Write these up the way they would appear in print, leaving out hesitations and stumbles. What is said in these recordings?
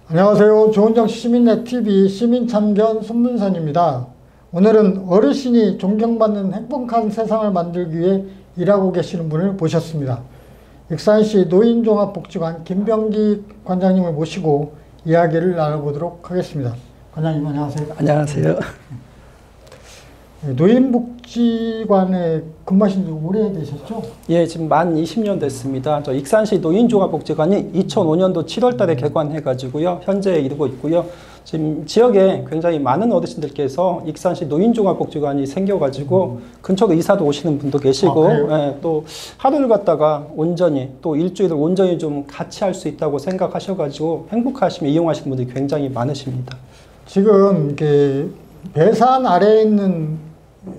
안녕하세요. 조은정 시민네TV 시민참견 손문선입니다. 오늘은 어르신이 존경받는 행복한 세상을 만들기 위해 일하고 계시는 분을 모셨습니다. 익산시 노인종합복지관 김병기 관장님을 모시고 이야기를 나눠보도록 하겠습니다. 관장님 안녕하세요. 안녕하세요. 노인복지관에 근무하신 지 오래되셨죠? 예, 지금 만 20년 됐습니다. 저 익산시 노인종합복지관이 2005년도 7월 달에 개관해가지고요. 현재 이루고 있고요. 지금 지역에 굉장히 많은 어르신들께서 익산시 노인종합복지관이 생겨가지고 근처로 이사도 오시는 분도 계시고, 예, 또 하루를 갖다가 온전히 또 일주일을 온전히 좀 같이 할 수 있다고 생각하셔가지고 행복하시며 이용하시는 분들이 굉장히 많으십니다. 지금 이렇게 배산 아래에 있는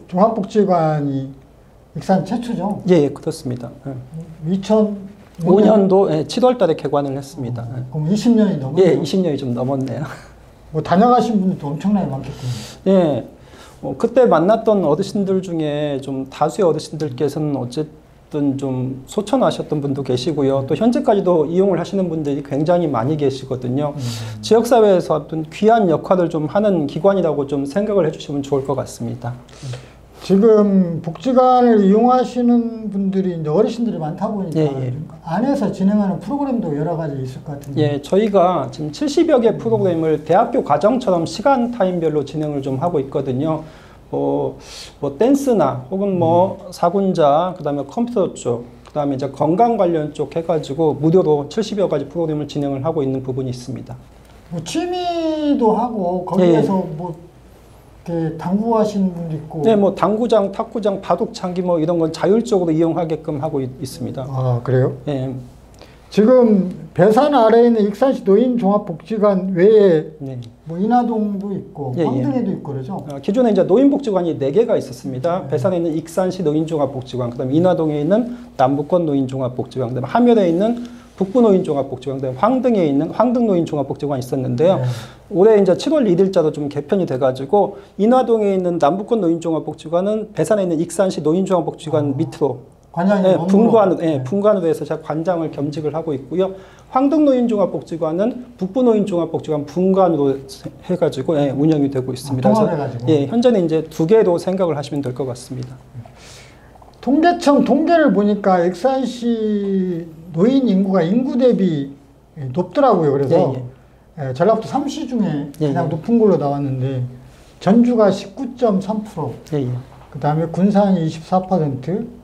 종합복지관이 익산 최초죠? 예, 그렇습니다. 2005년도 7월 달에 개관을 했습니다. 그럼 20년이 넘었네요? 예, 20년이 좀 넘었네요. 뭐 다녀가신 분들도 엄청나게 많겠군요. 예, 그때 만났던 어르신들 중에 좀 다수의 어르신들께서는 어쨌든 좀 소천하셨던 분도 계시고요. 또 현재까지도 이용을 하시는 분들이 굉장히 많이 계시거든요. 지역사회에서 어떤 귀한 역할을 좀 하는 기관이라고 좀 생각을 해주시면 좋을 것 같습니다. 지금 복지관을 이용하시는 분들이 이제 어르신들이 많다 보니까 안에서 진행하는 프로그램도 여러 가지 있을 것 같은데. 예, 저희가 지금 70여 개 프로그램을 대학교 과정처럼 시간 타임별로 진행을 좀 하고 있거든요. 뭐 댄스나 혹은 뭐 사군자, 그다음에 컴퓨터 쪽, 그다음에 이제 건강 관련 쪽 해가지고 무료로 70여 가지 프로그램을 진행을 하고 있는 부분이 있습니다. 뭐 취미도 하고 거기에서 뭐 이렇게 당구하시는 분도 있고. 네, 뭐 당구장, 탁구장, 바둑창기 뭐 이런 건 자율적으로 이용하게끔 하고 있습니다. 아, 그래요? 예. 지금 배산 아래에 있는 익산시 노인종합복지관 외에 뭐 인하동도 있고 황등에도 있고 그러죠? 기존에 이제 노인복지관이 4개가 있었습니다. 배산에 있는 익산시 노인종합복지관, 그다음에 인하동에 있는 남북권 노인종합복지관, 그다음에 하멸에 있는 북부 노인종합복지관, 그다음에 황등에 있는 황등 노인종합복지관이 있었는데요. 올해 이제 7월 1일자로 좀 개편이 돼가지고 인하동에 있는 남북권 노인종합복지관은 배산에 있는 익산시 노인종합복지관 밑으로 분관으로 해서 제가 관장을 겸직을 하고 있고요. 황등노인종합복지관은 북부노인종합복지관 분관으로 해가지고 운영이 되고 있습니다. 통합해가지고. 현재는 이제 2개로 생각을 하시면 될 것 같습니다. 통계청 통계를 보니까 익산시 노인 인구가 인구 대비 높더라고요. 그래서 전라북도 3시 중에 가장 높은 걸로 나왔는데 전주가 19.3%, 그 다음에 군산이 24%,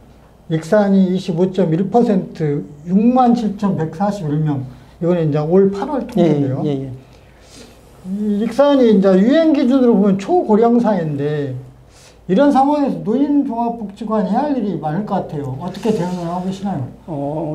익산이 25.1%, 67,141명. 이거는 이제 올 8월 통계인데요. 익산이 이제 유행 기준으로 보면 초고령 사회인데 이런 상황에서 노인종합복지관이 해야 할 일이 많을 것 같아요. 어떻게 대응을 하고 계시나요?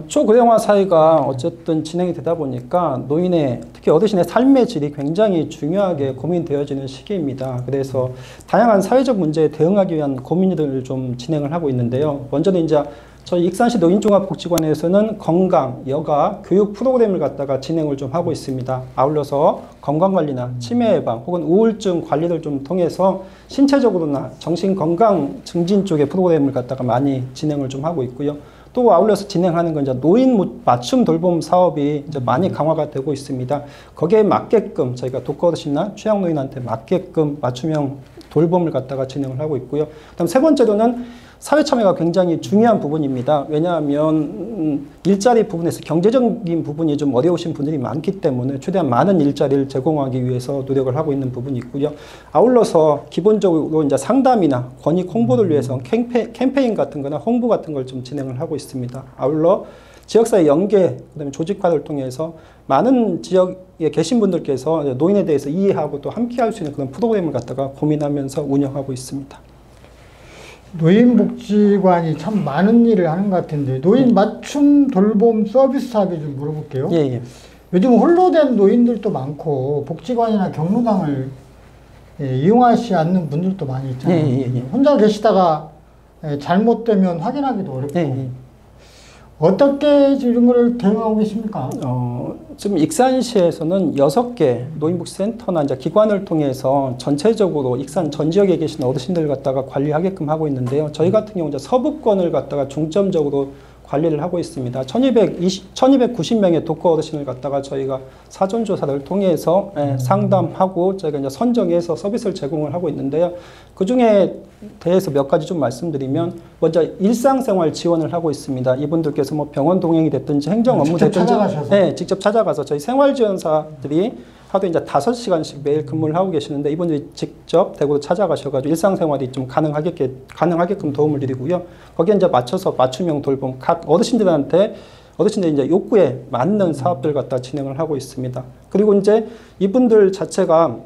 초고령화 사회가 어쨌든 진행이 되다 보니까 노인의, 특히 어르신의 삶의 질이 굉장히 중요하게 고민되어지는 시기입니다. 그래서 다양한 사회적 문제에 대응하기 위한 고민들을 좀 진행을 하고 있는데요. 먼저는 이제 저희 익산시 노인종합복지관에서는 건강, 여가, 교육 프로그램을 갖다가 진행을 좀 하고 있습니다. 아울러서 건강관리나 치매 예방 혹은 우울증 관리를 좀 통해서 신체적으로나 정신건강 증진 쪽의 프로그램을 갖다가 많이 진행을 좀 하고 있고요. 또 아울러서 진행하는 건 이제 노인 맞춤 돌봄 사업이 이제 많이 강화가 되고 있습니다. 거기에 맞게끔 저희가 독거어르신이나 취약노인한테 맞게끔 맞춤형 돌봄을 갖다가 진행을 하고 있고요. 그다음 세 번째로는 사회 참여가 굉장히 중요한 부분입니다. 왜냐하면 일자리 부분에서 경제적인 부분이 좀 어려우신 분들이 많기 때문에 최대한 많은 일자리를 제공하기 위해서 노력을 하고 있는 부분이 있고요. 아울러서 기본적으로 이제 상담이나 권익 홍보를 위해서 캠페인 같은 거나 홍보 같은 걸 좀 진행을 하고 있습니다. 아울러 지역사회 연계, 그다음에 조직화를 통해서 많은 지역에 계신 분들께서 노인에 대해서 이해하고 또 함께 할 수 있는 그런 프로그램을 갖다가 고민하면서 운영하고 있습니다. 노인복지관이 참 많은 일을 하는 것 같은데 노인 맞춤 돌봄 서비스 사업에 좀 물어볼게요. 요즘 홀로 된 노인들도 많고 복지관이나 경로당을 이용하지 않는 분들도 많이 있잖아요. 혼자 계시다가 잘못되면 확인하기도 어렵고 어떻게 이런 걸 대응하고 계십니까? 지금 익산시에서는 6개 노인복지센터나 이제 기관을 통해서 전체적으로 익산 전 지역에 계신 어르신들 갖다가 관리하게끔 하고 있는데요. 저희 같은 경우 이제 서부권을 갖다가 중점적으로 관리를 하고 있습니다. 1290명의 독거 어르신을 갖다가 저희가 사전조사를 통해서 상담하고 저희가 이제 선정해서 서비스를 제공을 하고 있는데요. 그 중에 대해서 몇 가지 좀 말씀드리면, 먼저 일상생활 지원을 하고 있습니다. 이분들께서 뭐 병원 동행이 됐든지 행정 업무 됐든지, 네, 직접 찾아가서 저희 생활지원사들이 하루에 이제 5시간씩 매일 근무를 하고 계시는데, 이분들이 직접 대구로 찾아가셔가지고 일상생활이 좀 가능하게끔 도움을 드리고요. 거기에 이제 맞춰서 맞춤형 돌봄, 각 어르신들이 이제 욕구에 맞는 사업들 갖다 진행을 하고 있습니다. 그리고 이제 이분들 자체가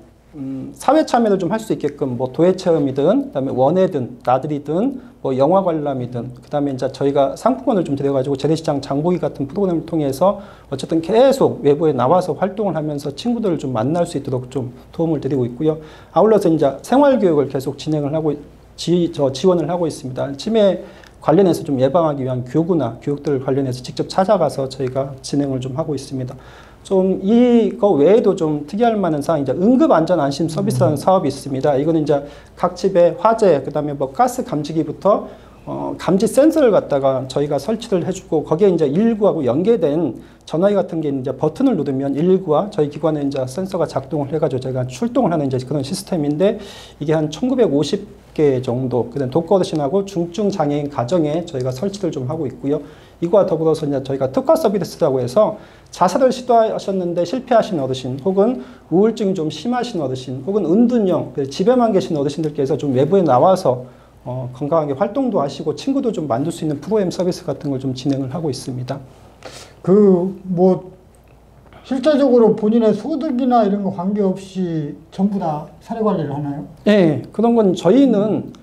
사회 참여를 좀 할 수 있게끔 뭐 도예 체험이든, 그다음에 원예든, 나들이든, 뭐 영화 관람이든, 그다음에 이제 저희가 상품권을 좀 드려가지고 재래시장 장보기 같은 프로그램을 통해서 어쨌든 계속 외부에 나와서 활동을 하면서 친구들을 좀 만날 수 있도록 좀 도움을 드리고 있고요. 아울러서 이제 생활교육을 계속 진행을 하고 지원을 하고 있습니다. 치매 관련해서 좀 예방하기 위한 교육들 관련해서 직접 찾아가서 저희가 진행을 좀 하고 있습니다. 좀 이거 외에도 좀 특이할 만한 사항, 이제 응급안전안심 서비스라는 사업이 있습니다. 이거는 이제 각 집에 화재, 그다음에 뭐 가스 감지기부터 감지 센서를 갖다가 저희가 설치를 해주고, 거기에 이제 119하고 연계된 전화기 같은 게 이제 버튼을 누르면 119와 저희 기관에 이제 센서가 작동을 해가지고 저희가 출동을 하는 이제 그런 시스템인데, 이게 한 1950개 정도, 그다음 독거 어르신하고 중증 장애인 가정에 저희가 설치를 좀 하고 있고요. 이거와 더불어서 이제 저희가 특화 서비스라고 해서 자살을 시도하셨는데 실패하신 어르신, 혹은 우울증이 좀 심하신 어르신, 혹은 은둔형, 집에만 계신 어르신들께서 좀 외부에 나와서 건강하게 활동도 하시고 친구도 좀 만들 수 있는 프로그램 서비스 같은 걸 좀 진행을 하고 있습니다. 실제적으로 본인의 소득이나 이런 거 관계없이 전부 다 사례 관리를 하나요? 네, 그런 건 저희는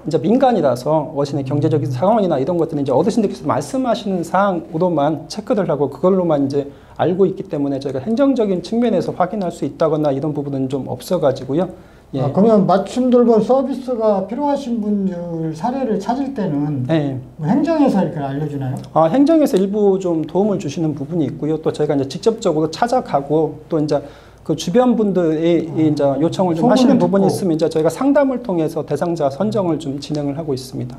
이제 민간이라서 어르신의 경제적인 상황이나 이런 것들은 이제 어르신들께서 말씀하시는 사항으로만 체크를 하고 그걸로만 이제 알고 있기 때문에 저희가 행정적인 측면에서 확인할 수 있다거나 이런 부분은 좀 없어가지고요. 예. 그러면 맞춤 돌봄 서비스가 필요하신 분들 사례를 찾을 때는 뭐 행정에서 이렇게 알려주나요? 행정에서 일부 좀 도움을 주시는 부분이 있고요. 또 저희가 이제 직접적으로 찾아가고, 또 이제 그 주변 분들이 이제 요청을 좀 하시는 부분이 있으면 이제 저희가 상담을 통해서 대상자 선정을 좀 진행을 하고 있습니다.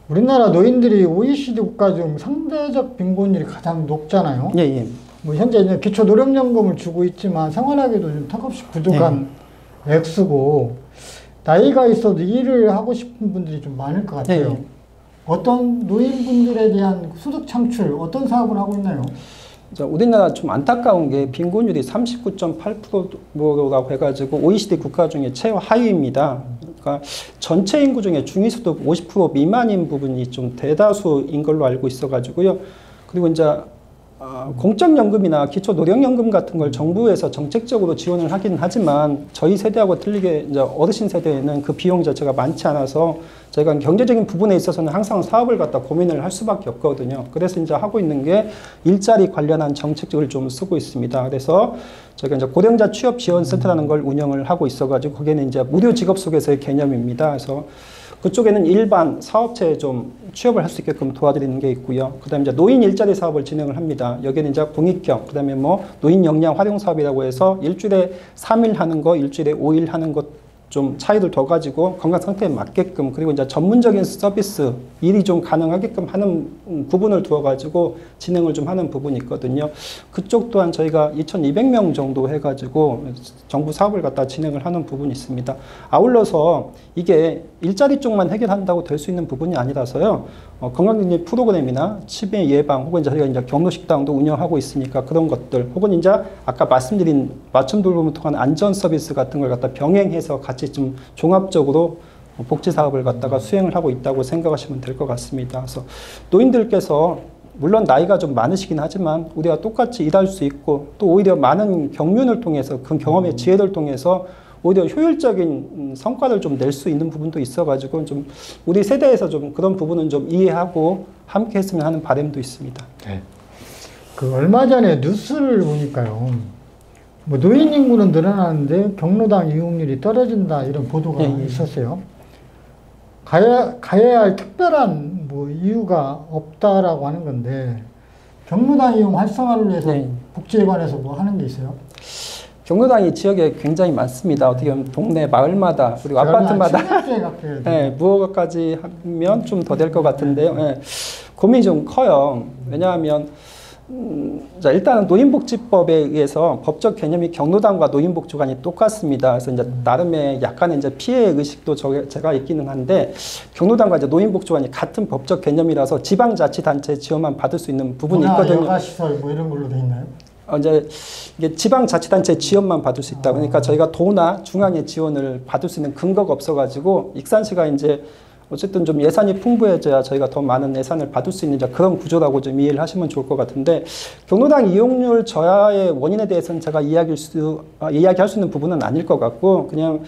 우리나라 노인들이 OECD 국가 중 상대적 빈곤율이 가장 높잖아요. 예. 뭐 현재 이제 기초 노령연금을 주고 있지만 생활하기도 좀 턱없이 부족한 액수고, 나이가 있어도 일을 하고 싶은 분들이 좀 많을 것 같아요. 어떤 노인분들에 대한 소득 창출, 어떤 사업을 하고 있나요? 우리나라 좀 안타까운 게 빈곤율이 39.8%라고 해가지고 OECD 국가 중에 최하위입니다. 그러니까 전체 인구 중에 중위소득 50% 미만인 부분이 좀 대다수인 걸로 알고 있어가지고요. 그리고 이제 공적연금이나 기초노령연금 같은 걸 정부에서 정책적으로 지원을 하긴 하지만 저희 세대하고 틀리게 이제 어르신 세대에는 그 비용 자체가 많지 않아서 저희가 경제적인 부분에 있어서는 항상 사업을 갖다 고민을 할 수밖에 없거든요. 그래서 이제 하고 있는 게 일자리 관련한 정책을 좀 쓰고 있습니다. 그래서 저희가 이제 고령자 취업 지원 센터라는 걸 운영을 하고 있어가지고 거기에는 이제 무료 직업 소개서의 개념입니다. 그래서 그쪽에는 일반 사업체에 좀 취업을 할 수 있게끔 도와드리는 게 있고요. 그 다음에 이제 노인 일자리 사업을 진행을 합니다. 여기는 이제 공익형, 그 다음에 뭐 노인 역량 활용 사업이라고 해서 일주일에 3일 하는 거, 일주일에 5일 하는 것 좀 차이를 둬가지고 건강 상태에 맞게끔, 그리고 이제 전문적인 서비스, 일이 좀 가능하게끔 하는 부분을 두어가지고 진행을 좀 하는 부분이 있거든요. 그쪽 또한 저희가 2,200명 정도 해가지고 정부 사업을 갖다 진행을 하는 부분이 있습니다. 아울러서 이게 일자리 쪽만 해결한다고 될 수 있는 부분이 아니라서요. 건강검진 프로그램이나 치매 예방, 혹은 저희가 이제 경로식당도 운영하고 있으니까 그런 것들, 혹은 이제 아까 말씀드린 맞춤 돌봄을 통한 안전 서비스 같은 걸 갖다 병행해서 같이 좀 종합적으로 복지 사업을 갖다가 수행을 하고 있다고 생각하시면 될 것 같습니다. 그래서 노인들께서 물론 나이가 좀 많으시긴 하지만 우리가 똑같이 일할 수 있고, 또 오히려 많은 경륜을 통해서 그 경험의 지혜를 통해서 오히려 효율적인 성과를 좀 낼 수 있는 부분도 있어가지고 좀 우리 세대에서 좀 그런 부분은 좀 이해하고 함께 했으면 하는 바람도 있습니다. 네. 얼마 전에 뉴스를 보니까요. 뭐 노인 인구는 늘어나는데 경로당 이용률이 떨어진다, 이런 보도가 있었어요. 가야 할 특별한 뭐 이유가 없다라고 하는 건데, 경로당 이용 활성화를 위해서 복지에 관해서 뭐 하는 게 있어요? 경로당이 지역에 굉장히 많습니다. 어떻게 보면 동네 마을마다, 그리고 아파트마다 무허가까지 하면 좀 더 될 것 같은데요. 고민이 좀 커요. 왜냐하면 자, 일단은 노인복지법에 의해서 법적 개념이 경로당과 노인복지관이 똑같습니다. 그래서 이제 나름의 약간의 이제 피해 의식도 제가 있기는 한데 경로당과 이제 노인복지관이 같은 법적 개념이라서 지방자치단체 지원만 받을 수 있는 부분이 있거든요. 여가시설 뭐 이런 걸로 돼 있나요? 이제 이게 지방자치단체 지원만 받을 수 있다. 그러니까 저희가 도나 중앙의 지원을 받을 수 있는 근거가 없어가지고 익산시가 이제 어쨌든 좀 예산이 풍부해져야 저희가 더 많은 예산을 받을 수 있는 그런 구조라고 좀 이해를 하시면 좋을 것 같은데 경로당 이용률 저하의 원인에 대해서는 제가 이야기할 수 있는 부분은 아닐 것 같고 그냥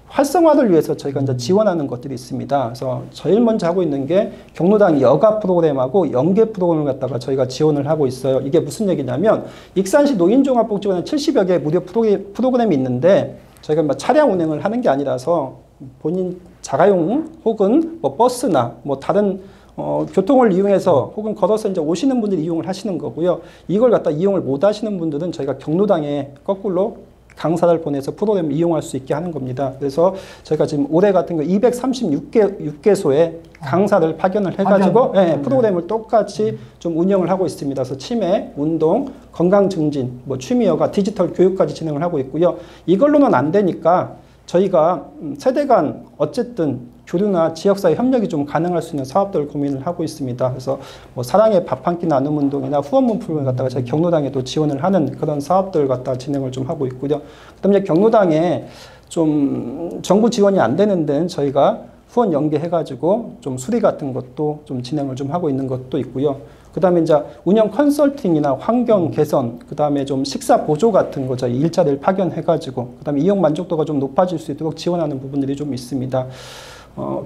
활성화를 위해서 저희가 이제 지원하는 것들이 있습니다. 그래서 제일 먼저 하고 있는 게 경로당 여가 프로그램하고 연계 프로그램을 갖다가 저희가 지원을 하고 있어요. 이게 무슨 얘기냐면 익산시 노인종합복지관에 70여 개 무료 프로그램이 있는데 저희가 뭐 차량 운행을 하는 게 아니라서 본인 자가용 혹은 뭐 버스나 뭐 다른 교통을 이용해서 혹은 걸어서 이제 오시는 분들이 이용을 하시는 거고요. 이걸 갖다 이용을 못 하시는 분들은 저희가 경로당에 거꾸로 강사를 보내서 프로그램을 이용할 수 있게 하는 겁니다. 그래서 저희가 지금 올해 같은 거 236개소에 강사를 파견을 해가지고 프로그램을 똑같이 좀 운영을 하고 있습니다. 그래서 치매, 운동, 건강 증진, 뭐 취미여가, 디지털 교육까지 진행을 하고 있고요. 이걸로는 안 되니까 저희가 세대 간 어쨌든 교류나 지역사회 협력이 좀 가능할 수 있는 사업들을 고민을 하고 있습니다. 그래서 뭐 사랑의 밥 한 끼 나눔 운동이나 후원문 프로그램을 갖다가 저희 경로당에도 지원을 하는 그런 사업들을 갖다가 진행을 좀 하고 있고요. 그다음에 경로당에 좀 정부 지원이 안 되는 데는 저희가 후원 연계해가지고 좀 수리 같은 것도 좀 진행을 좀 하고 있는 것도 있고요. 그 다음에 이제 운영 컨설팅이나 환경 개선, 그 다음에 좀 식사 보조 같은 거 저희 일자리를 파견해가지고, 그 다음에 이용 만족도가 좀 높아질 수 있도록 지원하는 부분들이 좀 있습니다.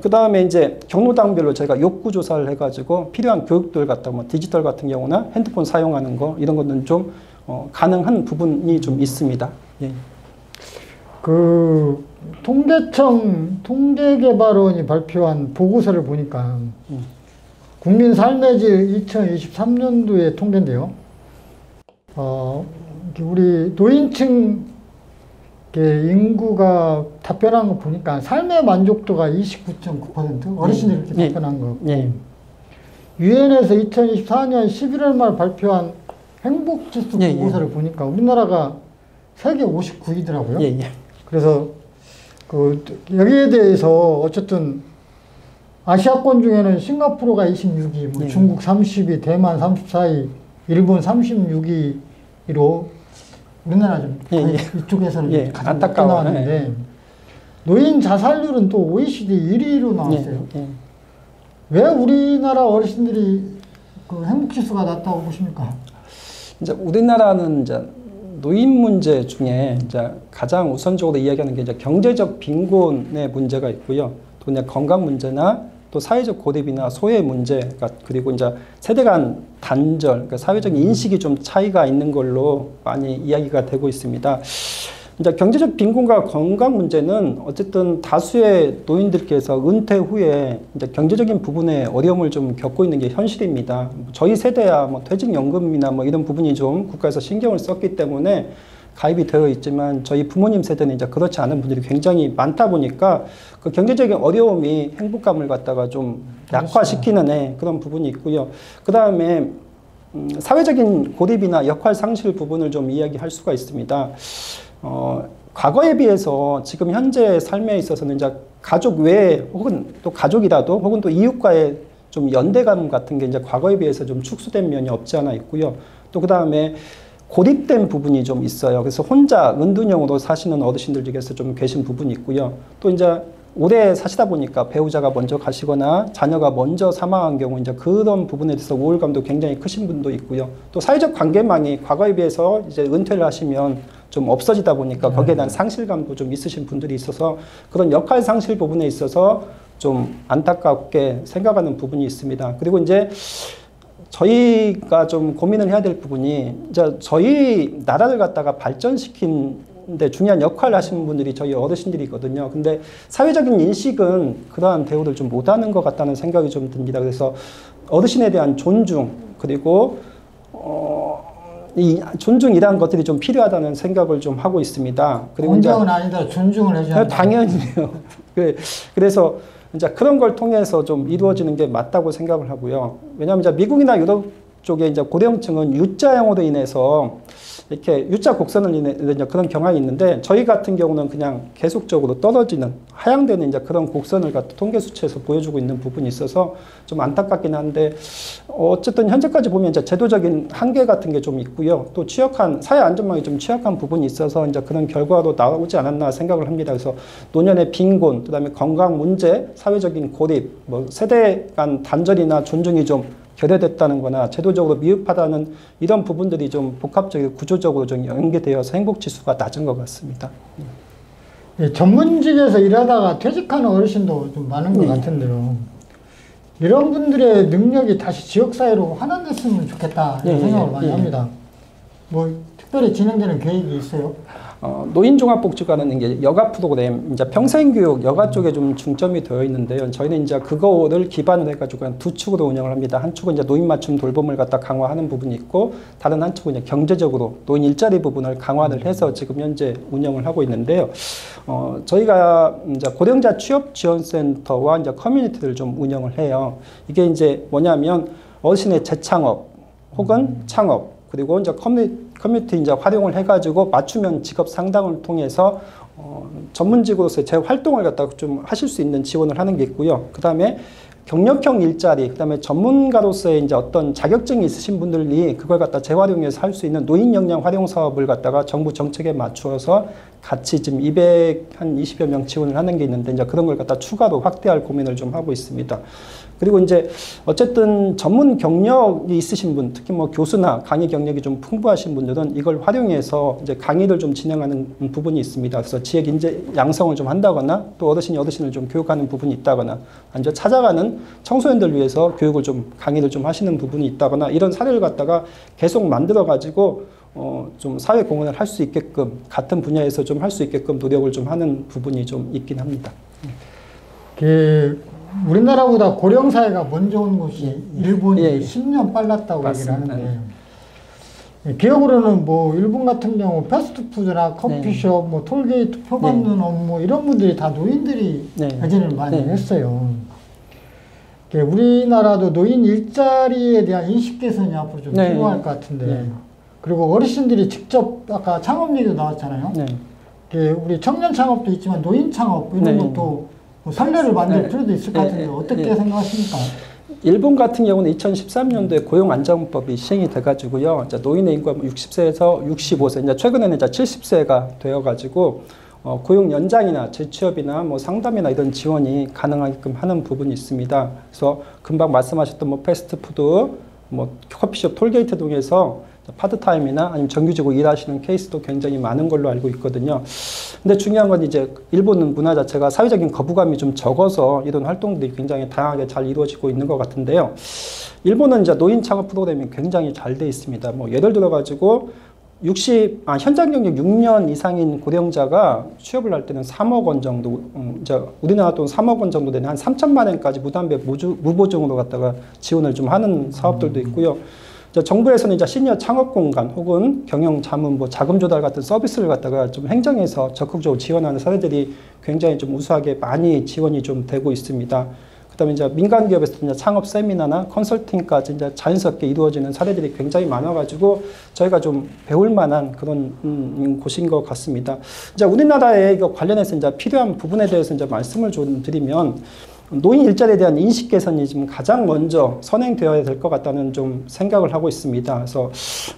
그 다음에 이제 경로당별로 저희가 욕구 조사를 해가지고 필요한 교육들 갖다 뭐 디지털 같은 경우나 핸드폰 사용하는 거 이런 것들은 좀 가능한 부분이 좀 있습니다. 예. 그 통계청 통계개발원이 발표한 보고서를 보니까 국민 삶의 질 2023년도의 통계인데요. 우리 노인층 인구가 답변한 거 보니까 삶의 만족도가 29.9%, 어르신들이 이렇게 답변한 거. 유엔에서 2024년 11월 말 발표한 행복지수 보고서를 보니까 우리나라가 세계 59위더라고요. 그래서 여기에 대해서 어쨌든 아시아권 중에는 싱가포르가 26위, 뭐 중국 30위, 대만 34위, 일본 36위로 우리나라 좀 이쪽에서는 가장 낮게 나왔는데 노인 자살률은 또 OECD 1위로 나왔어요. 왜 우리나라 어르신들이 그 행복지수가 낮다고 보십니까? 이제 우리나라는 이제 노인 문제 중에 이제 가장 우선적으로 이야기하는 게 이제 경제적 빈곤의 문제가 있고요. 또 이제 건강 문제나 또 사회적 고립이나 소외 문제가 그리고 이제 세대 간 단절, 그러니까 사회적 인식이 좀 차이가 있는 걸로 많이 이야기가 되고 있습니다. 이제 경제적 빈곤과 건강 문제는 어쨌든 다수의 노인들께서 은퇴 후에 이제 경제적인 부분에 어려움을 좀 겪고 있는 게 현실입니다. 저희 세대야 뭐 퇴직연금이나 뭐 이런 부분이 좀 국가에서 신경을 썼기 때문에 가입이 되어 있지만 저희 부모님 세대는 이제 그렇지 않은 분들이 굉장히 많다 보니까 그 경제적인 어려움이 행복감을 갖다가 좀 약화시키는 그런 부분이 있고요. 그 다음에 사회적인 고립이나 역할 상실 부분을 좀 이야기할 수가 있습니다. 과거에 비해서 지금 현재 삶에 있어서는 이제 가족 외에 혹은 또 가족이라도 혹은 또 이웃과의 좀 연대감 같은 게 이제 과거에 비해서 좀 축소된 면이 없지 않아 있고요. 또 그 다음에 고립된 부분이 좀 있어요. 그래서 혼자 은둔형으로 사시는 어르신들 중에서 좀 계신 부분이 있고요. 또 이제 오래 사시다 보니까 배우자가 먼저 가시거나 자녀가 먼저 사망한 경우 이제 그런 부분에 대해서 우울감도 굉장히 크신 분도 있고요. 또 사회적 관계망이 과거에 비해서 이제 은퇴를 하시면 좀 없어지다 보니까 거기에 대한 상실감도 좀 있으신 분들이 있어서 그런 역할 상실 부분에 있어서 좀 안타깝게 생각하는 부분이 있습니다. 그리고 이제 저희가 좀 고민을 해야 될 부분이 이제 저희 나라를 갖다가 발전시키는데 중요한 역할을 하시는 분들이 저희 어르신들이거든요. 근데 사회적인 인식은 그러한 대우를 좀 못하는 것 같다는 생각이 좀 듭니다. 그래서 어르신에 대한 존중 그리고 이 존중이라는 것들이 좀 필요하다는 생각을 좀 하고 있습니다. 그리고 존중은 아니다. 존중을 해줘야 당연히요. 그래서 이제 그런 걸 통해서 좀 이루어지는 게 맞다고 생각을 하고요. 왜냐하면 이제 미국이나 유럽 쪽에 이제 고령층은 U자형으로 인해서 이렇게 U자 곡선을 인해 이제 그런 경향이 있는데 저희 같은 경우는 그냥 계속적으로 떨어지는 하향되는 이제 그런 곡선을 갖다 통계 수치에서 보여주고 있는 부분이 있어서 좀 안타깝긴 한데 어쨌든 현재까지 보면 이제 제도적인 한계 같은 게 좀 있고요. 또 취약한 사회 안전망이 좀 취약한 부분이 있어서 이제 그런 결과로 나오지 않았나 생각을 합니다. 그래서 노년의 빈곤, 그다음에 건강 문제, 사회적인 고립, 뭐 세대 간 단절이나 존중이 좀 결여됐다는 거나 제도적으로 미흡하다는 이런 부분들이 좀 복합적이고 구조적으로 좀 연계되어서 행복지수가 낮은 것 같습니다. 예, 전문직에서 일하다가 퇴직하는 어르신도 좀 많은 것 같은데요. 이런 분들의 능력이 다시 지역사회로 환원됐으면 좋겠다 이런 생각을 많이 합니다. 뭐 특별히 진행되는 계획이 있어요? 노인종합복지관은 이제 여가 프로그램, 이제 평생교육 여가 쪽에 좀 중점이 되어 있는데요. 저희는 이제 그거를 기반으로 해가지고 한 두 축으로 운영을 합니다. 한 축은 이제 노인 맞춤 돌봄을 갖다 강화하는 부분이 있고, 다른 한 축은 이제 경제적으로 노인 일자리 부분을 강화를 해서 지금 현재 운영을 하고 있는데요. 저희가 이제 고령자 취업 지원센터와 이제 커뮤니티를 좀 운영을 해요. 이게 이제 뭐냐면 어르신의 재창업 혹은 창업, 그리고 이제 커뮤니티 이제 활용을 해가지고 맞춤형 직업 상담을 통해서 전문직으로서의 재 활동을 갖다가 좀 하실 수 있는 지원을 하는 게 있고요. 그 다음에 경력형 일자리, 그 다음에 전문가로서의 이제 어떤 자격증이 있으신 분들이 그걸 갖다 재활용해서 할 수 있는 노인 역량 활용 사업을 갖다가 정부 정책에 맞추어서 같이 지금 220여 명 지원을 하는 게 있는데 이제 그런 걸 갖다 추가로 확대할 고민을 좀 하고 있습니다. 그리고 이제 어쨌든 전문 경력이 있으신 분, 특히 뭐 교수나 강의 경력이 좀 풍부하신 분들은 이걸 활용해서 이제 강의를 좀 진행하는 부분이 있습니다. 그래서 지역 인재 양성을 좀 한다거나 또 어르신을 좀 교육하는 부분이 있다거나 아니면 찾아가는 청소년들 위해서 교육을 좀 강의를 좀 하시는 부분이 있다거나 이런 사례를 갖다가 계속 만들어 가지고 좀 사회 공헌을 할 수 있게끔 같은 분야에서 좀 할 수 있게끔 노력을 좀 하는 부분이 좀 있긴 합니다. 우리나라보다 고령사회가 먼저 온 곳이 일본이 10년 빨랐다고 맞습니다. 얘기를 하는데 기억으로는 뭐 일본 같은 경우 패스트푸드나 커피숍, 뭐 톨게이트 표받는 업무 이런 분들이 다 노인들이 예전에 많이 했어요. 우리나라도 노인 일자리에 대한 인식 개선이 앞으로 좀 필요할 것 같은데 그리고 어르신들이 직접 아까 창업 얘기도 나왔잖아요. 우리 청년 창업도 있지만 노인 창업 이런 것도 뭐 선례를 만들 필요도 있을 것 같은데 어떻게 생각하십니까? 일본 같은 경우는 2013년도에 고용안정법이 시행이 돼가지고요. 이제 노인의 인구가 60세에서 65세, 이제 최근에는 이제 70세가 되어가지고 고용 연장이나 재취업이나 뭐 상담이나 이런 지원이 가능하게끔 하는 부분이 있습니다. 그래서 금방 말씀하셨던 뭐 패스트푸드, 뭐 커피숍, 톨게이트 등에서 파트타임이나 아니면 정규직으로 일하시는 케이스도 굉장히 많은 걸로 알고 있거든요. 근데 중요한 건 이제 일본은 문화 자체가 사회적인 거부감이 좀 적어서 이런 활동들이 굉장히 다양하게 잘 이루어지고 있는 것 같은데요. 일본은 이제 노인 창업 프로그램이 굉장히 잘 돼 있습니다. 뭐 예를 들어 가지고 현장 경력 6년 이상인 고령자가 취업을 할 때는 3억 원 정도, 이제 우리나라 돈 3억 원 정도 되는 한 3천만 원까지 무담배 무보증으로 갖다가 지원을 좀 하는 사업들도 있고요. 정부에서는 이제 시니어 창업 공간 혹은 경영 자문, 뭐 자금 조달 같은 서비스를 갖다가 좀 행정에서 적극적으로 지원하는 사례들이 굉장히 좀 우수하게 많이 지원이 좀 되고 있습니다. 그다음에 이제 민간 기업에서 이제 창업 세미나나 컨설팅까지 이제 자연스럽게 이루어지는 사례들이 굉장히 많아가지고 저희가 좀 배울 만한 그런 곳인 것 같습니다. 이제 우리나라에 이거 관련해서 이제 필요한 부분에 대해서 이제 말씀을 좀 드리면. 노인 일자리에 대한 인식 개선이 지금 가장 먼저 선행되어야 될 것 같다는 좀 생각을 하고 있습니다. 그래서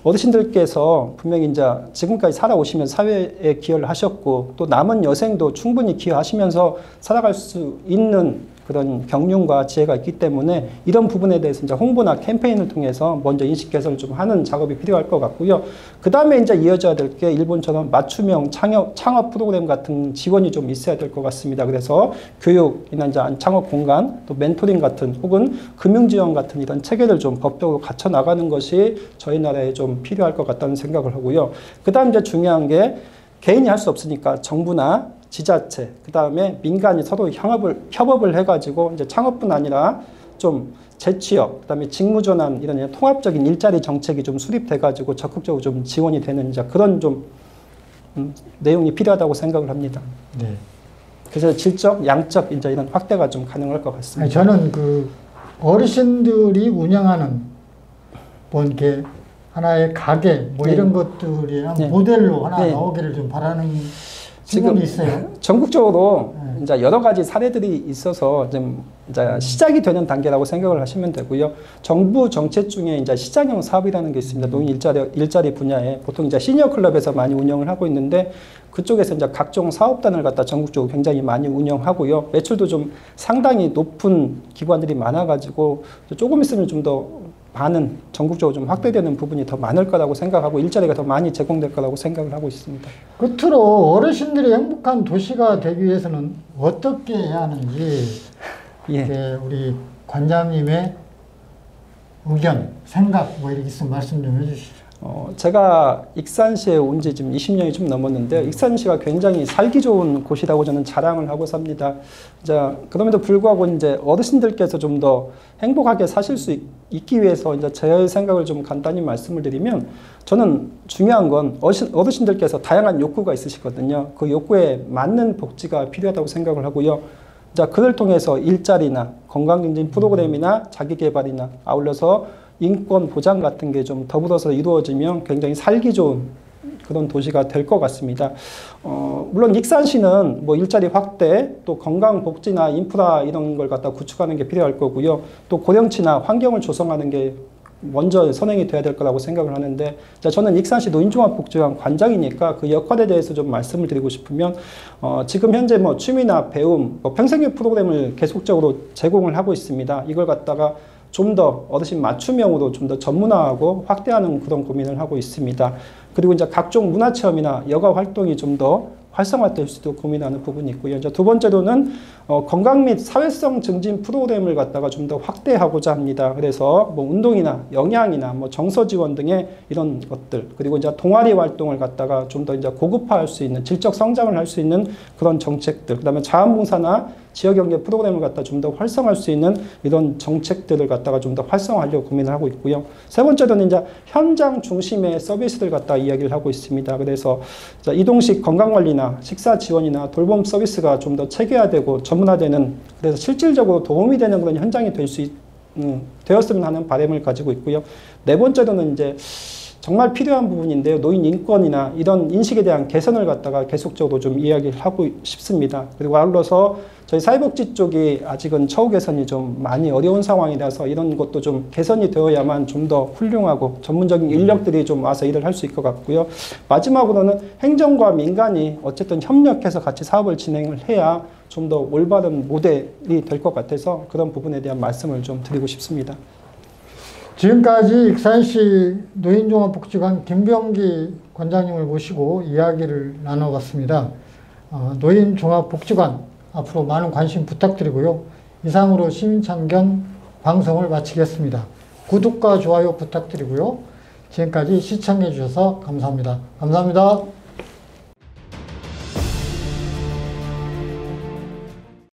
어르신들께서 분명히 이제 지금까지 살아오시면 사회에 기여를 하셨고 또 남은 여생도 충분히 기여하시면서 살아갈 수 있는 그런 경륜과 지혜가 있기 때문에 이런 부분에 대해서 이제 홍보나 캠페인을 통해서 먼저 인식 개선을 좀 하는 작업이 필요할 것 같고요. 그 다음에 이제 이어져야 될 게 일본처럼 맞춤형 창업 프로그램 같은 지원이 좀 있어야 될 것 같습니다. 그래서 교육이나 이제 창업 공간, 또 멘토링 같은 혹은 금융 지원 같은 이런 체계를 좀 법적으로 갖춰 나가는 것이 저희 나라에 좀 필요할 것 같다는 생각을 하고요. 그 다음 이제 중요한 게 개인이 할 수 없으니까 정부나 지자체, 그 다음에 민간이 서로 협업을 해가지고 이제 창업뿐 아니라 좀 재취업, 그 다음에 직무전환 이런 통합적인 일자리 정책이 좀 수립돼가지고 적극적으로 좀 지원이 되는 이제 그런 좀 내용이 필요하다고 생각을 합니다. 네. 그래서 질적, 양적 이제 이런 확대가 좀 가능할 것 같습니다. 아니, 저는 그 어르신들이 운영하는 뭐 이렇게 하나의 가게 뭐 네. 이런 것들이 네. 모델로 하나 네. 나오기를 좀 바라는 지금 지금이 있어요. 전국적으로 네. 이제 여러 가지 사례들이 있어서 좀 이제 시작이 되는 단계라고 생각을 하시면 되고요. 정부 정책 중에 이제 시장형 사업이라는 게 있습니다. 노인 일자리 분야에 보통 이제 시니어 클럽에서 많이 운영을 하고 있는데 그쪽에서 이제 각종 사업단을 갖다 전국적으로 굉장히 많이 운영하고요. 매출도 좀 상당히 높은 기관들이 많아가지고 조금 있으면 좀 더 많은 전국적으로 좀 확대되는 부분이 더 많을 거라고 생각하고 일자리가 더 많이 제공될 거라고 생각을 하고 있습니다. 끝으로 어르신들이 행복한 도시가 되기 위해서는 어떻게 해야 하는지 예. 우리 관장님의 의견, 생각 뭐 이렇게 있으면 말씀 좀 해주시죠. 제가 익산시에 온 지 지금 20년이 좀 넘었는데요. 익산시가 굉장히 살기 좋은 곳이라고 저는 자랑을 하고 삽니다. 자, 그럼에도 불구하고 이제 어르신들께서 좀 더 행복하게 사실 수 있기 위해서 이제 제 생각을 좀 간단히 말씀을 드리면 저는 중요한 건 어르신들께서 다양한 욕구가 있으시거든요. 그 욕구에 맞는 복지가 필요하다고 생각을 하고요. 자, 그를 통해서 일자리나 건강증진 프로그램이나 자기개발이나 아울러서 인권 보장 같은 게 좀 더불어서 이루어지면 굉장히 살기 좋은 그런 도시가 될 것 같습니다. 물론 익산시는 뭐 일자리 확대, 또 건강복지나 인프라 이런 걸 갖다 구축하는 게 필요할 거고요. 또 고령치나 환경을 조성하는 게 먼저 선행이 돼야 될 거라고 생각을 하는데, 자, 저는 익산시 노인종합복지관 관장이니까 그 역할에 대해서 좀 말씀을 드리고 싶으면, 지금 현재 뭐 취미나 배움, 뭐 평생교 프로그램을 계속적으로 제공을 하고 있습니다. 이걸 갖다가 좀 더 어르신 맞춤형으로 좀 더 전문화하고 확대하는 그런 고민을 하고 있습니다. 그리고 이제 각종 문화체험이나 여가 활동이 좀 더 활성화될 수도 고민하는 부분이 있고요. 이제 두 번째로는 건강 및 사회성 증진 프로그램을 갖다가 좀 더 확대하고자 합니다. 그래서 뭐 운동이나 영양이나 뭐 정서 지원 등의 이런 것들, 그리고 이제 동아리 활동을 갖다가 좀 더 이제 고급화할 수 있는 질적 성장을 할 수 있는 그런 정책들, 그다음에 자원봉사나 지역연계 프로그램을 갖다 좀 더 활성화할 수 있는 이런 정책들을 갖다가 좀 더 활성화하려고 고민을 하고 있고요. 세 번째로는 이제 현장 중심의 서비스를 갖다 이야기를 하고 있습니다. 그래서 이동식 건강관리나 식사 지원이나 돌봄 서비스가 좀 더 체계화되고 전문화되는, 그래서 실질적으로 도움이 되는 그런 현장이 될 수 되었으면 하는 바람을 가지고 있고요. 네 번째로는 이제 정말 필요한 부분인데요. 노인 인권이나 이런 인식에 대한 개선을 갖다가 계속적으로 좀 이야기를 하고 싶습니다. 그리고 아울러서 저희 사회복지 쪽이 아직은 처우 개선이 좀 많이 어려운 상황이라서 이런 것도 좀 개선이 되어야만 좀 더 훌륭하고 전문적인 인력들이 좀 와서 일을 할 수 있을 것 같고요. 마지막으로는 행정과 민간이 어쨌든 협력해서 같이 사업을 진행을 해야 좀 더 올바른 모델이 될 것 같아서 그런 부분에 대한 말씀을 좀 드리고 싶습니다. 지금까지 익산시 노인종합복지관 김병기 관장님을 모시고 이야기를 나눠봤습니다. 노인종합복지관 앞으로 많은 관심 부탁드리고요. 이상으로 시민참견 방송을 마치겠습니다. 구독과 좋아요 부탁드리고요. 지금까지 시청해 주셔서 감사합니다. 감사합니다.